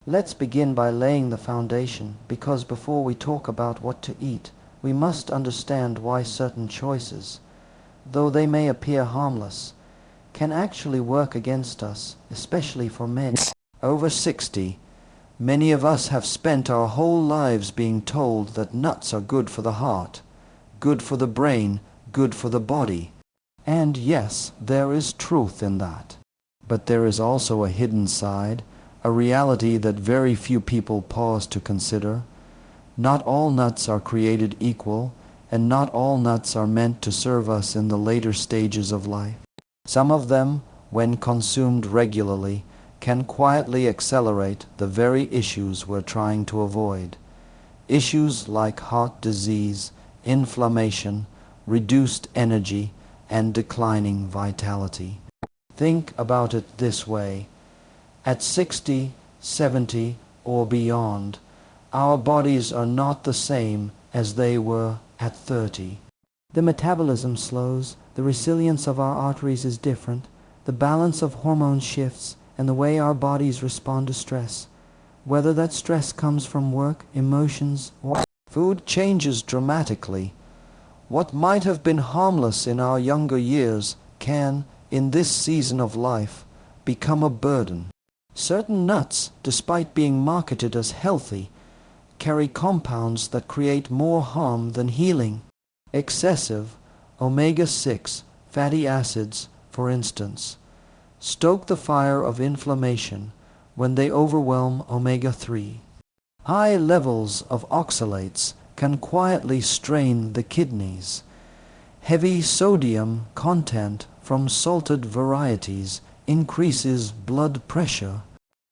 Let's begin by laying the foundation, because before we talk about what to eat, we must understand why certain choices, though they may appear harmless, can actually work against us, especially for men. Over 60, many of us have spent our whole lives being told that nuts are good for the heart, good for the brain, good for the body. And yes, there is truth in that. But there is also a hidden side, a reality that very few people pause to consider. Not all nuts are created equal, and not all nuts are meant to serve us in the later stages of life. Some of them, when consumed regularly, can quietly accelerate the very issues we're trying to avoid. Issues like heart disease, inflammation, reduced energy, and declining vitality. Think about it this way. At 60, 70, or beyond, our bodies are not the same as they were at 30. The metabolism slows, the resilience of our arteries is different, the balance of hormones shifts, and the way our bodies respond to stress. Whether that stress comes from work, emotions, or food changes dramatically. What might have been harmless in our younger years can, in this season of life, become a burden. Certain nuts, despite being marketed as healthy, carry compounds that create more harm than healing. Excessive omega-6 fatty acids, for instance, stoke the fire of inflammation when they overwhelm omega-3. High levels of oxalates can quietly strain the kidneys. Heavy sodium content from salted varieties increases blood pressure,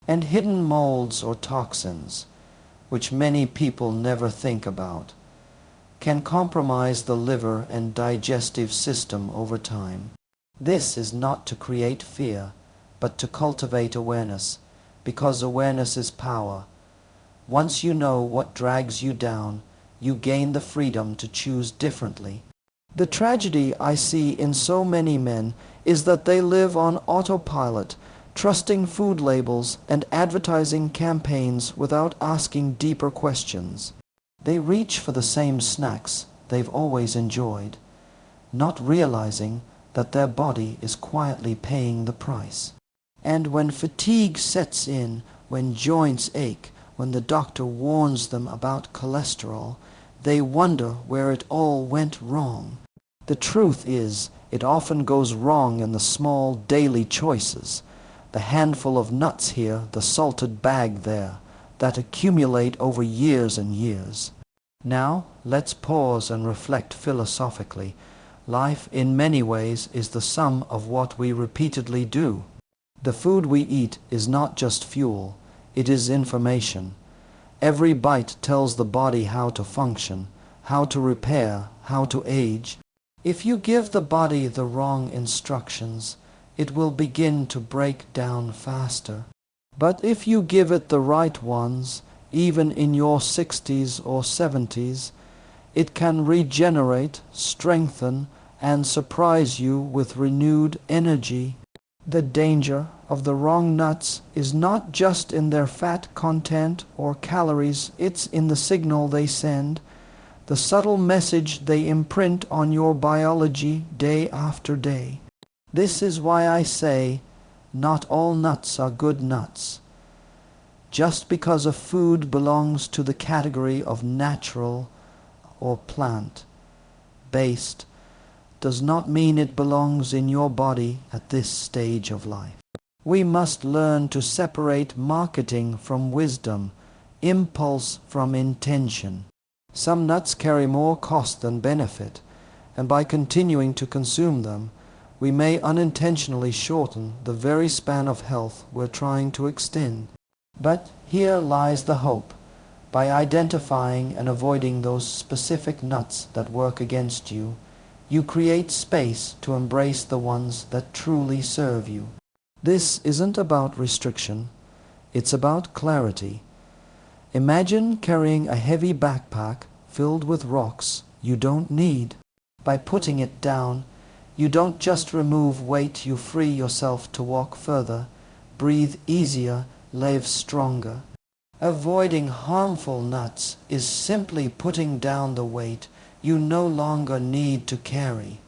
and hidden molds or toxins, which many people never think about, can compromise the liver and digestive system over time. This is not to create fear, but to cultivate awareness, because awareness is power. Once you know what drags you down, you gain the freedom to choose differently. The tragedy I see in so many men is that they live on autopilot, trusting food labels and advertising campaigns without asking deeper questions. They reach for the same snacks they've always enjoyed, not realizing that their body is quietly paying the price. And when fatigue sets in, when joints ache, when the doctor warns them about cholesterol, they wonder where it all went wrong. The truth is, it often goes wrong in the small daily choices, the handful of nuts here, the salted bag there, that accumulate over years and years. Now, let's pause and reflect philosophically. Life, in many ways, is the sum of what we repeatedly do. The food we eat is not just fuel, it is information. Every bite tells the body how to function, how to repair, how to age. If you give the body the wrong instructions, it will begin to break down faster. But if you give it the right ones, even in your 60s or 70s, it can regenerate, strengthen, and surprise you with renewed energy. The danger of the wrong nuts is not just in their fat content or calories, it's in the signal they send, the subtle message they imprint on your biology day after day. This is why I say, not all nuts are good nuts. Just because a food belongs to the category of natural or plant-based does not mean it belongs in your body at this stage of life. We must learn to separate marketing from wisdom, impulse from intention. Some nuts carry more cost than benefit, and by continuing to consume them, we may unintentionally shorten the very span of health we're trying to extend. But here lies the hope. By identifying and avoiding those specific nuts that work against you, you create space to embrace the ones that truly serve you. This isn't about restriction, it's about clarity. Imagine carrying a heavy backpack filled with rocks you don't need. By putting it down, you don't just remove weight, you free yourself to walk further, breathe easier, live stronger. Avoiding harmful nuts is simply putting down the weight you no longer need to carry.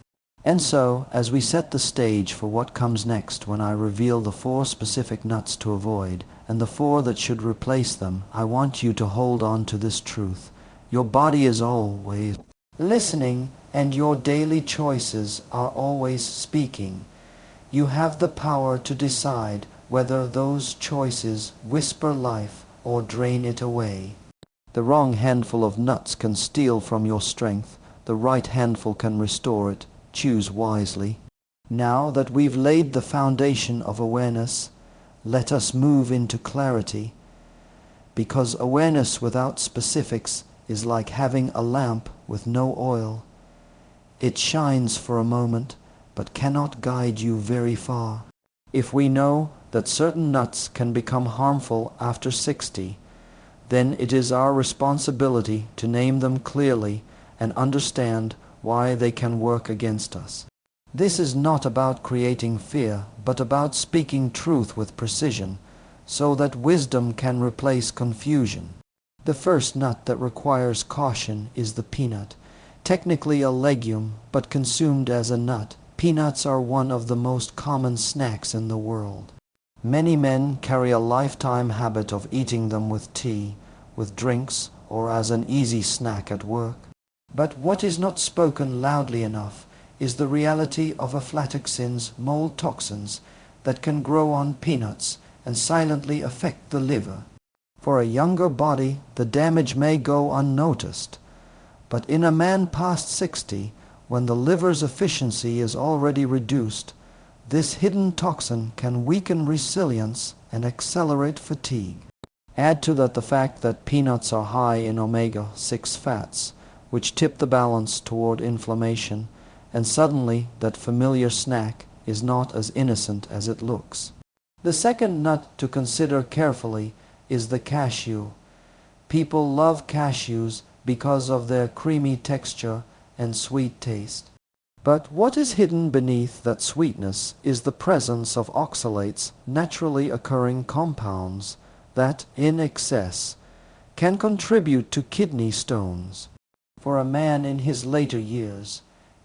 And so, as we set the stage for what comes next when I reveal the 4 specific nuts to avoid and the 4 that should replace them, I want you to hold on to this truth. Your body is always listening, and your daily choices are always speaking. You have the power to decide whether those choices whisper life or drain it away. The wrong handful of nuts can steal from your strength. The right handful can restore it. Choose wisely. Now that we've laid the foundation of awareness, let us move into clarity, because awareness without specifics is like having a lamp with no oil. It shines for a moment, but cannot guide you very far. If we know that certain nuts can become harmful after 60, then it is our responsibility to name them clearly and understand why they can work against us. This is not about creating fear, but about speaking truth with precision, so that wisdom can replace confusion. The first nut that requires caution is the peanut. Technically a legume, but consumed as a nut, peanuts are one of the most common snacks in the world. Many men carry a lifetime habit of eating them with tea, with drinks, or as an easy snack at work. But what is not spoken loudly enough is the reality of aflatoxins, mold toxins, that can grow on peanuts and silently affect the liver. For a younger body, the damage may go unnoticed. But in a man past 60, when the liver's efficiency is already reduced, this hidden toxin can weaken resilience and accelerate fatigue. Add to that the fact that peanuts are high in omega-6 fats, which tip the balance toward inflammation, and suddenly that familiar snack is not as innocent as it looks. The second nut to consider carefully is the cashew. People love cashews because of their creamy texture and sweet taste. But what is hidden beneath that sweetness is the presence of oxalates, naturally occurring compounds, that, in excess, can contribute to kidney stones. For a man in his later years,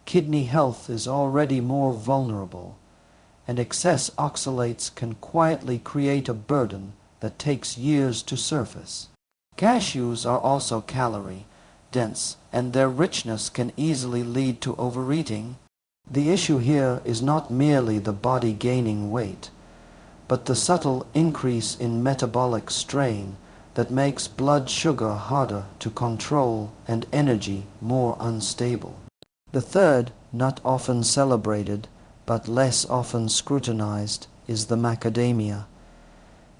kidney health is already more vulnerable, and excess oxalates can quietly create a burden that takes years to surface. Cashews are also calorie-dense, and their richness can easily lead to overeating. The issue here is not merely the body gaining weight, but the subtle increase in metabolic strain that makes blood sugar harder to control and energy more unstable. The third, not often celebrated, but less often scrutinized, is the macadamia.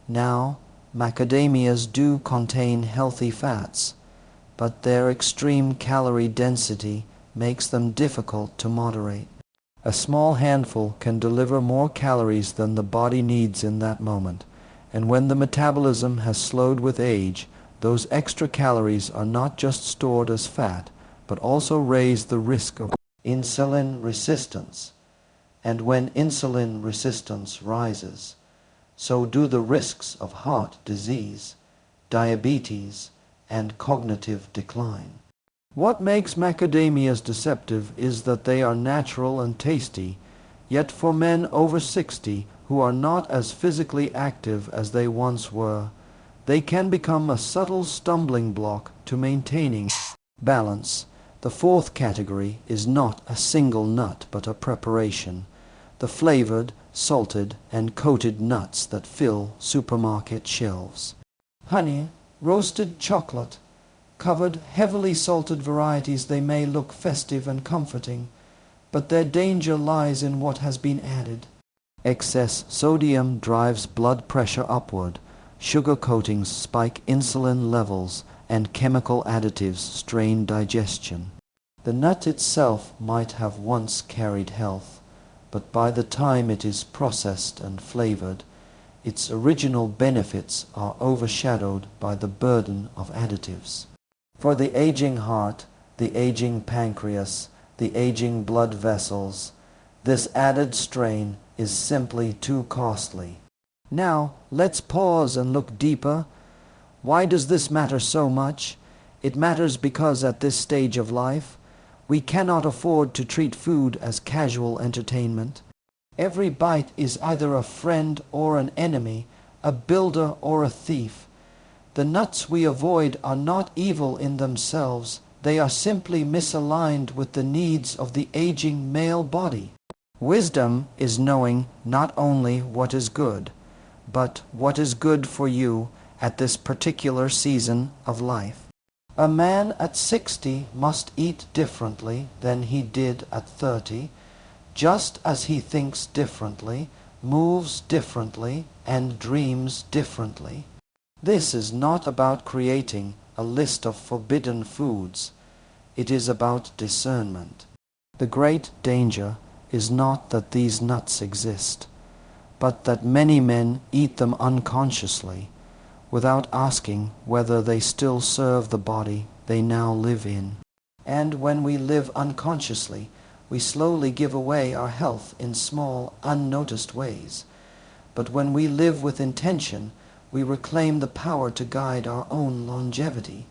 Now, macadamias do contain healthy fats, but their extreme calorie density makes them difficult to moderate. A small handful can deliver more calories than the body needs in that moment. And when the metabolism has slowed with age, those extra calories are not just stored as fat, but also raise the risk of insulin resistance. And when insulin resistance rises, so do the risks of heart disease, diabetes, and cognitive decline. What makes macadamias deceptive is that they are natural and tasty, yet for men over 60 who are not as physically active as they once were, they can become a subtle stumbling block to maintaining balance. The fourth category is not a single nut, but a preparation. The flavored, salted, and coated nuts that fill supermarket shelves. Honey, roasted chocolate, covered, heavily salted varieties, they may look festive and comforting, but their danger lies in what has been added. Excess sodium drives blood pressure upward, sugar coatings spike insulin levels, and chemical additives strain digestion. The nut itself might have once carried health, but by the time it is processed and flavored, its original benefits are overshadowed by the burden of additives. For the aging heart, the aging pancreas, the aging blood vessels, this added strain is simply too costly. Now, let's pause and look deeper. Why does this matter so much? It matters because at this stage of life, we cannot afford to treat food as casual entertainment. Every bite is either a friend or an enemy, a builder or a thief. The nuts we avoid are not evil in themselves. They are simply misaligned with the needs of the aging male body. Wisdom is knowing not only what is good, but what is good for you at this particular season of life. A man at 60 must eat differently than he did at 30, just as he thinks differently, moves differently, and dreams differently. This is not about creating a list of forbidden foods. It is about discernment. The great danger is not that these nuts exist, but that many men eat them unconsciously, without asking whether they still serve the body they now live in. And when we live unconsciously, we slowly give away our health in small, unnoticed ways. But when we live with intention, we reclaim the power to guide our own longevity.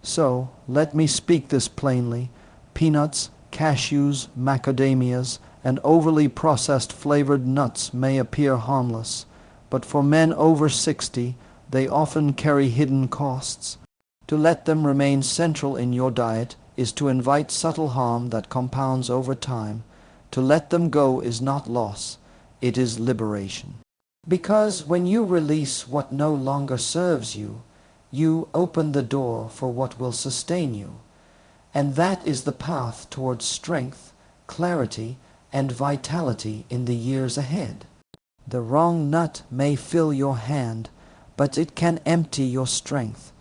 So, let me speak this plainly. Peanuts, cashews, macadamias, and overly processed flavored nuts may appear harmless, but for men over 60, they often carry hidden costs. To let them remain central in your diet is to invite subtle harm that compounds over time. To let them go is not loss, it is liberation. Because when you release what no longer serves you, you open the door for what will sustain you. And that is the path towards strength, clarity, and vitality in the years ahead. The wrong nut may fill your hand, but it can empty your strength.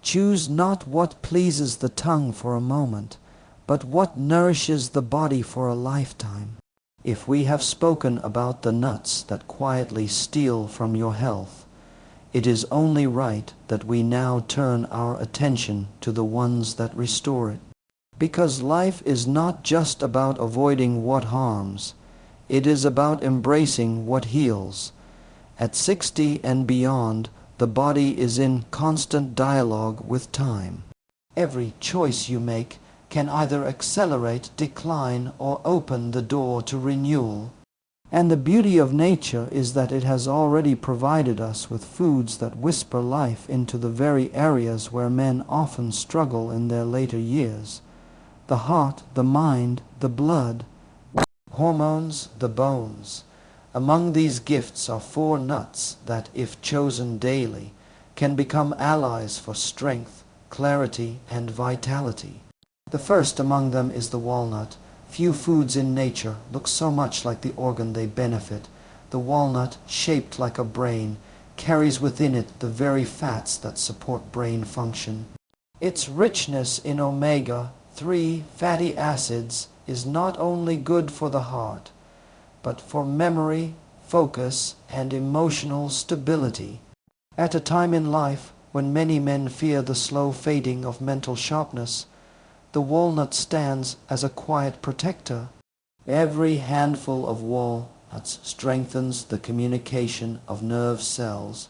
Choose not what pleases the tongue for a moment, but what nourishes the body for a lifetime. If we have spoken about the nuts that quietly steal from your health, it is only right that we now turn our attention to the ones that restore it. Because life is not just about avoiding what harms, it is about embracing what heals. At 60 and beyond, the body is in constant dialogue with time. Every choice you make can either accelerate decline or open the door to renewal. And the beauty of nature is that it has already provided us with foods that whisper life into the very areas where men often struggle in their later years. The heart, the mind, the blood, hormones, the bones. Among these gifts are 4 nuts that, if chosen daily, can become allies for strength, clarity, and vitality. The first among them is the walnut. Few foods in nature look so much like the organ they benefit. The walnut, shaped like a brain, carries within it the very fats that support brain function. Its richness in omega-3 fatty acids is not only good for the heart, but for memory, focus, and emotional stability. At a time in life when many men fear the slow fading of mental sharpness, the walnut stands as a quiet protector. Every handful of walnuts strengthens the communication of nerve cells,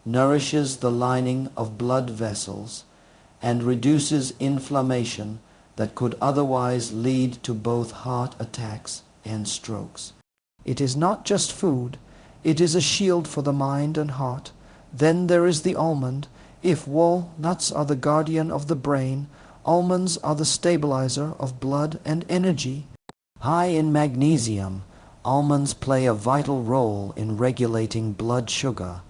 nourishes the lining of blood vessels, and reduces inflammation that could otherwise lead to both heart attacks and strokes. It is not just food, it is a shield for the mind and heart. Then there is the almond. If walnuts are the guardian of the brain, almonds are the stabilizer of blood and energy. High in magnesium, almonds play a vital role in regulating blood sugar,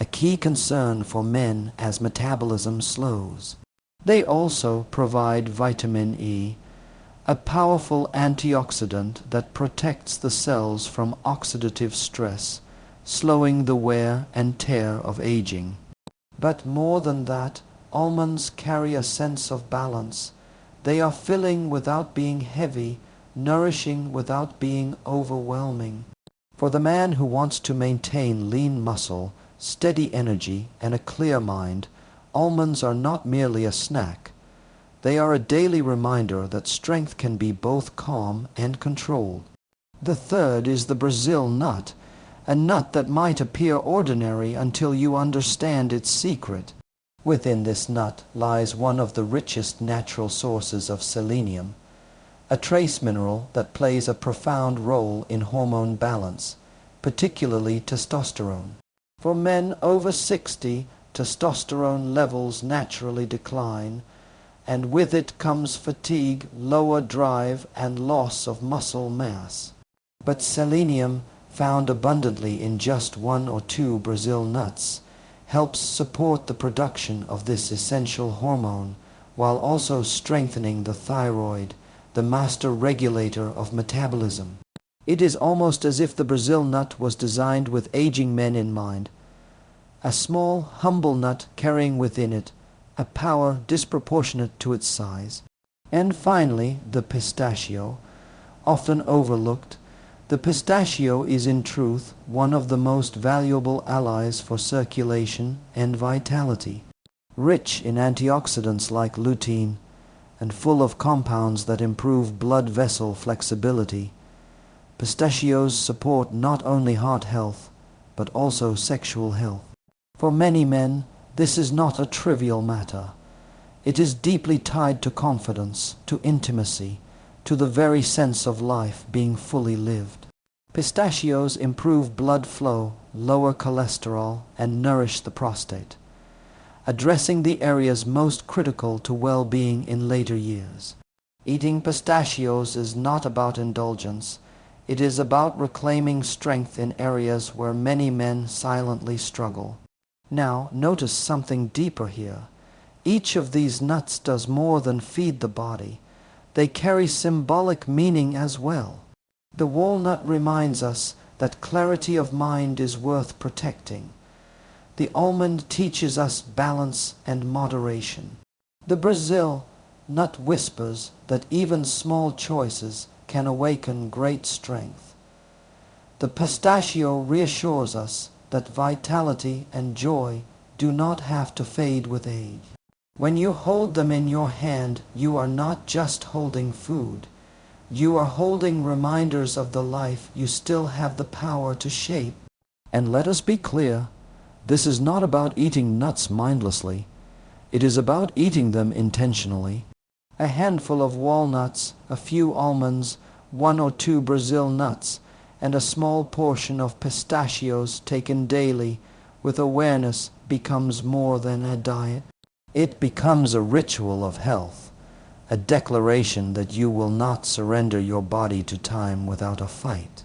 a key concern for men as metabolism slows. They also provide vitamin E, a powerful antioxidant that protects the cells from oxidative stress, slowing the wear and tear of aging. But more than that, almonds carry a sense of balance. They are filling without being heavy, nourishing without being overwhelming. For the man who wants to maintain lean muscle, steady energy, and a clear mind, almonds are not merely a snack. They are a daily reminder that strength can be both calm and controlled. The third is the Brazil nut, a nut that might appear ordinary until you understand its secret. Within this nut lies one of the richest natural sources of selenium, a trace mineral that plays a profound role in hormone balance, particularly testosterone. For men over 60, testosterone levels naturally decline, and with it comes fatigue, lower drive, and loss of muscle mass. But selenium, found abundantly in just 1 or 2 Brazil nuts, helps support the production of this essential hormone, while also strengthening the thyroid, the master regulator of metabolism. It is almost as if the Brazil nut was designed with aging men in mind, a small, humble nut carrying within it a power disproportionate to its size. And finally, the pistachio, often overlooked. The pistachio is in truth one of the most valuable allies for circulation and vitality. Rich in antioxidants like lutein, and full of compounds that improve blood vessel flexibility, pistachios support not only heart health, but also sexual health. For many men, this is not a trivial matter. It is deeply tied to confidence, to intimacy, to the very sense of life being fully lived. Pistachios improve blood flow, lower cholesterol, and nourish the prostate, addressing the areas most critical to well-being in later years. Eating pistachios is not about indulgence. It is about reclaiming strength in areas where many men silently struggle. Now, notice something deeper here. Each of these nuts does more than feed the body. They carry symbolic meaning as well. The walnut reminds us that clarity of mind is worth protecting. The almond teaches us balance and moderation. The Brazil nut whispers that even small choices can awaken great strength. The pistachio reassures us that vitality and joy do not have to fade with age. When you hold them in your hand, you are not just holding food. You are holding reminders of the life you still have the power to shape. And let us be clear, this is not about eating nuts mindlessly. It is about eating them intentionally. A handful of walnuts, a few almonds, 1 or 2 Brazil nuts, and a small portion of pistachios taken daily with awareness becomes more than a diet. It becomes a ritual of health, a declaration that you will not surrender your body to time without a fight.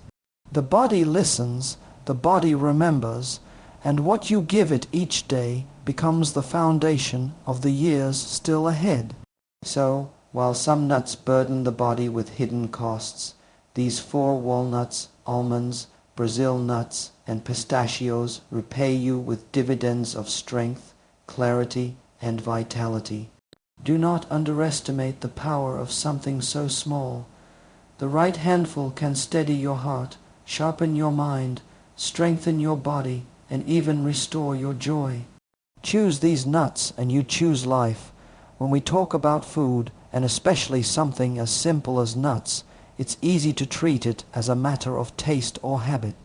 The body listens, the body remembers, and what you give it each day becomes the foundation of the years still ahead. So, while some nuts burden the body with hidden costs, these 4 walnuts, almonds, Brazil nuts, and pistachios repay you with dividends of strength, clarity, and vitality. Do not underestimate the power of something so small. The right handful can steady your heart, sharpen your mind, strengthen your body, and even restore your joy. Choose these nuts and you choose life. When we talk about food, and especially something as simple as nuts, it's easy to treat it as a matter of taste or habit.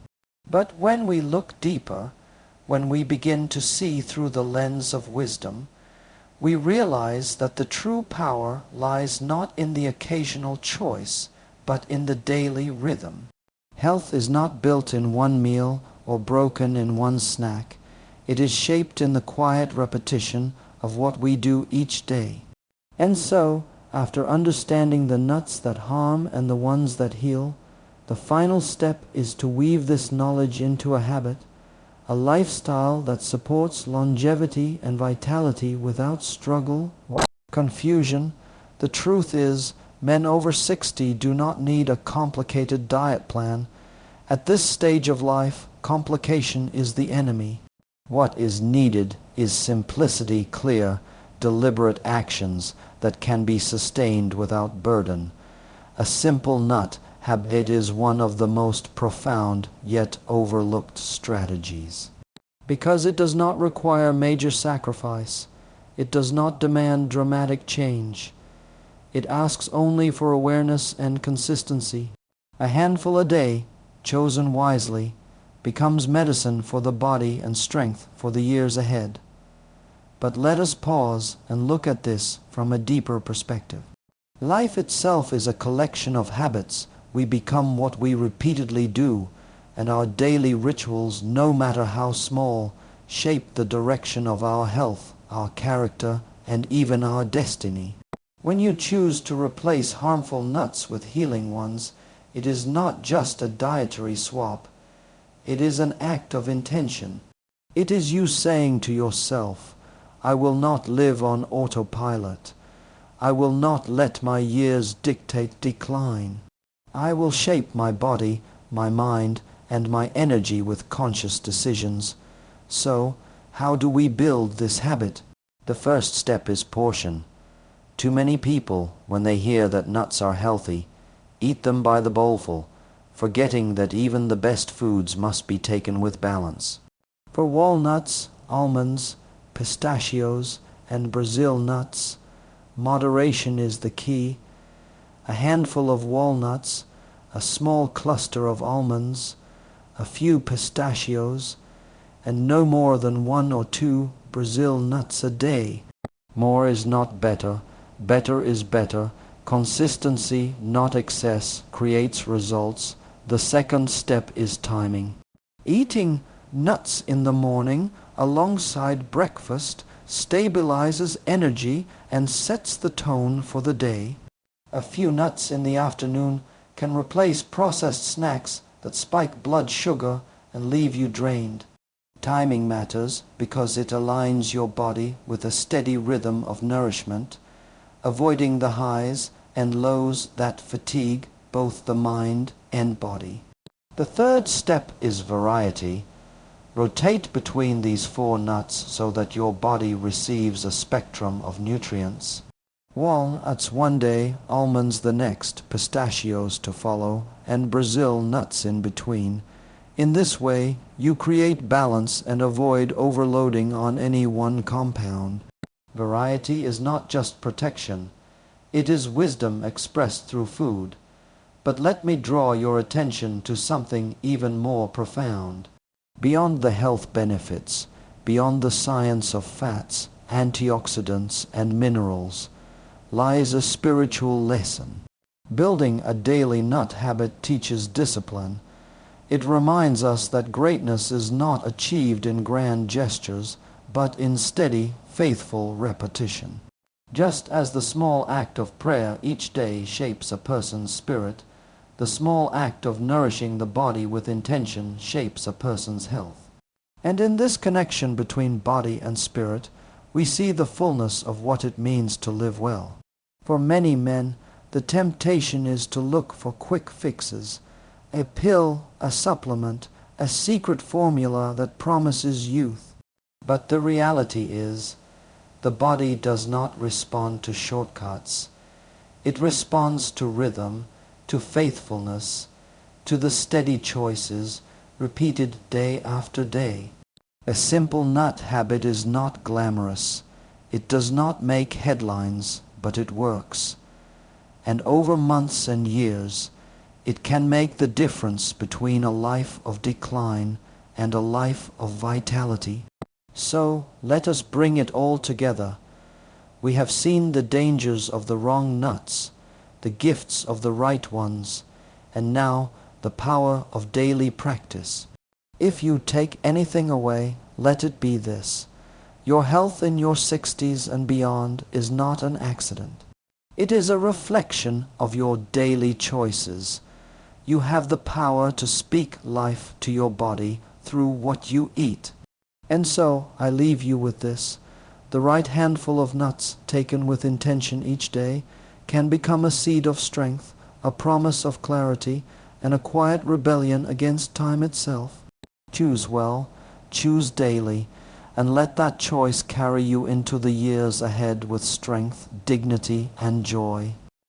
But when we look deeper, when we begin to see through the lens of wisdom, we realize that the true power lies not in the occasional choice, but in the daily rhythm. Health is not built in one meal or broken in one snack. It is shaped in the quiet repetition of what we do each day. And so, after understanding the nuts that harm and the ones that heal, the final step is to weave this knowledge into a habit, a lifestyle that supports longevity and vitality without struggle or confusion. The truth is, men over 60 do not need a complicated diet plan. At this stage of life, complication is the enemy. What is needed is simplicity, clear, deliberate actions that can be sustained without burden. A simple nut habit is one of the most profound yet overlooked strategies. Because it does not require major sacrifice, it does not demand dramatic change. It asks only for awareness and consistency. A handful a day, chosen wisely, becomes medicine for the body and strength for the years ahead. But let us pause and look at this from a deeper perspective. Life itself is a collection of habits. We become what we repeatedly do, and our daily rituals, no matter how small, shape the direction of our health, our character, and even our destiny. When you choose to replace harmful nuts with healing ones, it is not just a dietary swap. It is an act of intention. It is you saying to yourself, I will not live on autopilot. I will not let my years dictate decline. I will shape my body, my mind, and my energy with conscious decisions. So, how do we build this habit? The first step is portion. Too many people, when they hear that nuts are healthy, eat them by the bowlful, forgetting that even the best foods must be taken with balance. For walnuts, almonds, pistachios, and Brazil nuts, moderation is the key. A handful of walnuts, a small cluster of almonds, a few pistachios, and no more than 1 or 2 Brazil nuts a day. More is not better. Better is better. Consistency, not excess, creates results. The second step is timing. Eating nuts in the morning alongside breakfast stabilizes energy and sets the tone for the day. A few nuts in the afternoon can replace processed snacks that spike blood sugar and leave you drained. Timing matters because it aligns your body with a steady rhythm of nourishment, avoiding the highs and lows that fatigue both the mind and body. The third step is variety. Rotate between these 4 nuts so that your body receives a spectrum of nutrients. Walnuts one day, almonds the next, pistachios to follow, and Brazil nuts in between. In this way, you create balance and avoid overloading on any one compound. Variety is not just protection. It is wisdom expressed through food. But let me draw your attention to something even more profound. Beyond the health benefits, beyond the science of fats, antioxidants, and minerals, lies a spiritual lesson. Building a daily nut habit teaches discipline. It reminds us that greatness is not achieved in grand gestures, but in steady, faithful repetition. Just as the small act of prayer each day shapes a person's spirit, the small act of nourishing the body with intention shapes a person's health. And in this connection between body and spirit, we see the fullness of what it means to live well. For many men, the temptation is to look for quick fixes, a pill, a supplement, a secret formula that promises youth. But the reality is, the body does not respond to shortcuts. It responds to rhythm, to faithfulness, to the steady choices repeated day after day. A simple nut habit is not glamorous. It does not make headlines, but it works. And over months and years, it can make the difference between a life of decline and a life of vitality. So let us bring it all together. We have seen the dangers of the wrong nuts, the gifts of the right ones, and now the power of daily practice. If you take anything away, let it be this. Your health in your 60s and beyond is not an accident. It is a reflection of your daily choices. You have the power to speak life to your body through what you eat. And so I leave you with this. The right handful of nuts taken with intention each day can become a seed of strength, a promise of clarity, and a quiet rebellion against time itself. Choose well, choose daily, and let that choice carry you into the years ahead with strength, dignity, and joy.